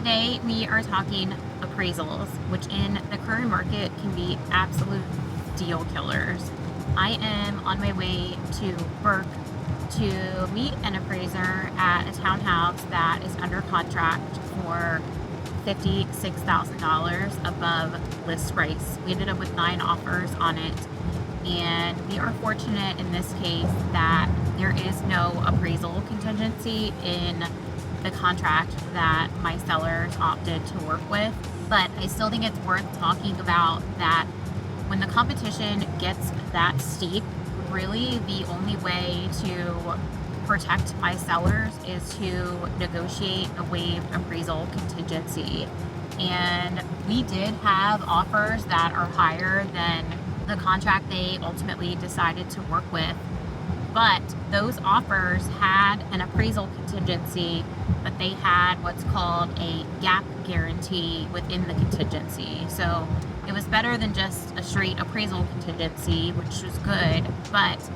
Today we are talking appraisals, which in the current market can be absolute deal killers. I am on my way to Burke to meet an appraiser at a townhouse that is under contract for $56,000 above list price. We ended up with 9 offers on it, and we are fortunate in this case that there is no appraisal contingency in the contract that my sellers opted to work with. But I still think it's worth talking about that when the competition gets that steep, really the only way to protect my sellers is to negotiate a waived appraisal contingency. And we did have offers that are higher than the contract they ultimately decided to work with. But those offers had an appraisal contingency, but they had what's called a gap guarantee within the contingency. So it was better than just a straight appraisal contingency, which was good. But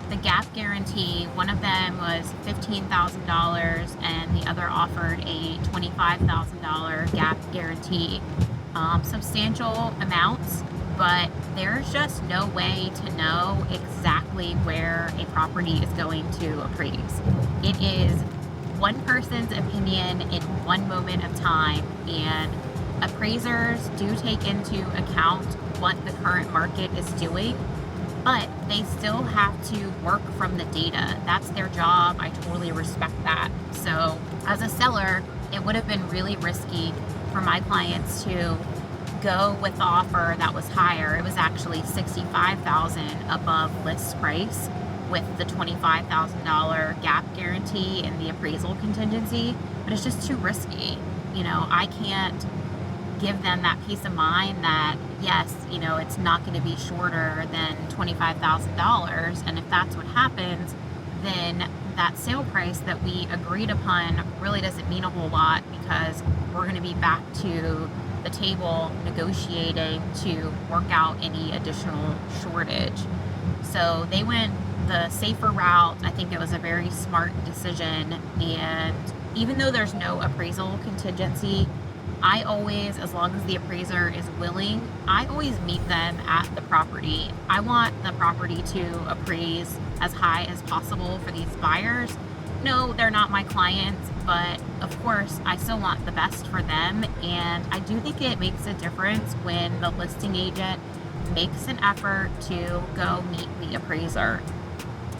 the gap guarantee, one of them was $15,000 and the other offered a $25,000 gap guarantee. Substantial amounts, but there's just no way to know exactly where a property is going to appraise. It is one person's opinion in one moment of time, and appraisers do take into account what the current market is doing, but they still have to work from the data. That's their job. I totally respect that. So as a seller, it would have been really risky for my clients to go with the offer that was higher. It was actually $65,000 above list price with the $25,000 gap guarantee and the appraisal contingency, but it's just too risky. I can't give them that peace of mind that yes, it's not going to be shorter than $25,000, and if that's what happens, then that sale price that we agreed upon really doesn't mean a whole lot, because we're going to be back to the table negotiating to work out any additional shortage. So they went the safer route. I think it was a very smart decision, and even though there's no appraisal contingency, I always, as long as the appraiser is willing, I always meet them at the property. I want the property to appraise as high as possible for these buyers. No, they're not my clients, but of course I still want the best for them, and I do think it makes a difference when the listing agent makes an effort to go meet the appraiser.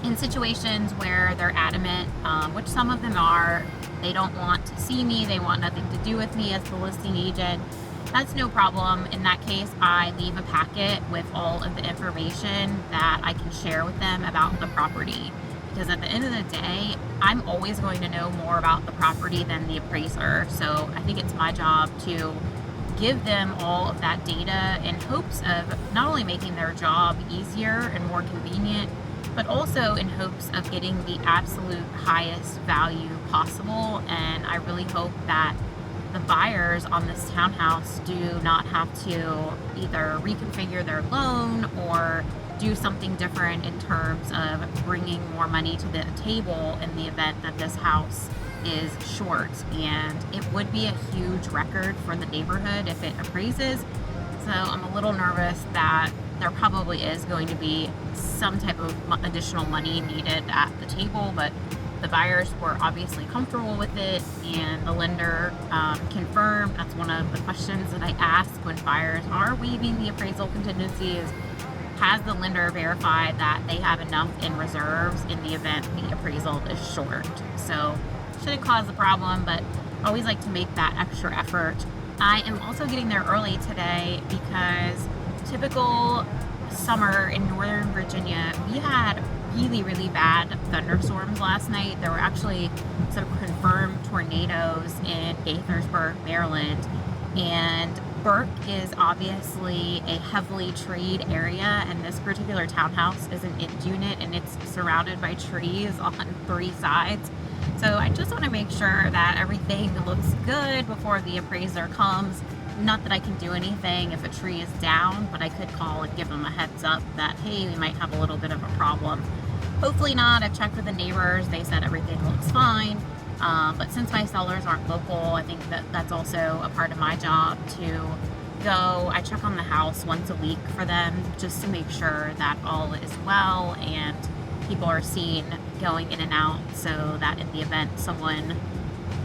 In situations where they're adamant, which some of them are, they don't want to see me, they want nothing to do with me as the listing agent, that's no problem. In that case, I leave a packet with all of the information that I can share with them about the property. Because at the end of the day, I'm always going to know more about the property than the appraiser. So I think it's my job to give them all of that data in hopes of not only making their job easier and more convenient, but also in hopes of getting the absolute highest value possible. And I really hope that the buyers on this townhouse do not have to either reconfigure their loan or do something different in terms of bringing more money to the table in the event that this house is short. And it would be a huge record for the neighborhood if it appraises. So I'm a little nervous that there probably is going to be some type of additional money needed at the table, but the buyers were obviously comfortable with it, and the lender confirmed. That's one of the questions that I ask when buyers are waiving the appraisal contingency is, has the lender verified that they have enough in reserves in the event the appraisal is short? So shouldn't cause a problem, but I always like to make that extra effort. I am also getting there early today because typical summer in Northern Virginia, we had really bad thunderstorms last night. There were actually some confirmed tornadoes in Gaithersburg, Maryland, and Burke is obviously a heavily treed area, and this particular townhouse is an end unit and it's surrounded by trees on 3 sides. So I just want to make sure that everything looks good before the appraiser comes. Not that I can do anything if a tree is down, but I could call and give them a heads up that, hey, we might have a little bit of a problem. Hopefully not. I've checked with the neighbors. They said everything looks fine. But since my sellers aren't local, I think that that's also a part of my job to go. I check on the house once a week for them just to make sure that all is well and people are seen going in and out, so that in the event someone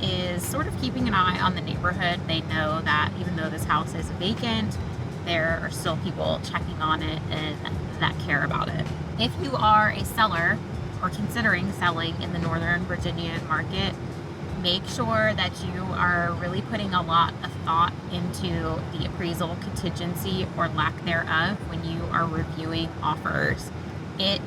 is sort of keeping an eye on the neighborhood, they know that even though this house is vacant, there are still people checking on it and that care about it. If you are a seller or considering selling in the Northern Virginia market, make sure that you are really putting a lot of thought into the appraisal contingency or lack thereof when you are reviewing offers. It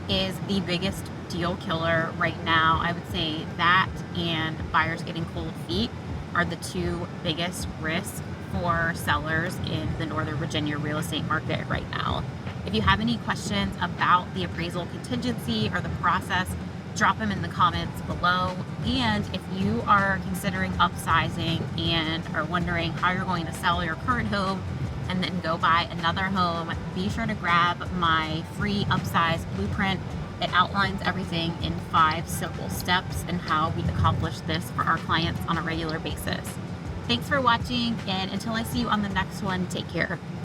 is the biggest deal killer right now. I would say that and buyers getting cold feet are the two biggest risks for sellers in the Northern Virginia real estate market right now. If you have any questions about the appraisal contingency or the process, drop them in the comments below. And if you are considering upsizing and are wondering how you're going to sell your current home and then go buy another home, be sure to grab my free upsize blueprint. It outlines everything in 5 simple steps and how we accomplish this for our clients on a regular basis. Thanks for watching, and until I see you on the next one, take care.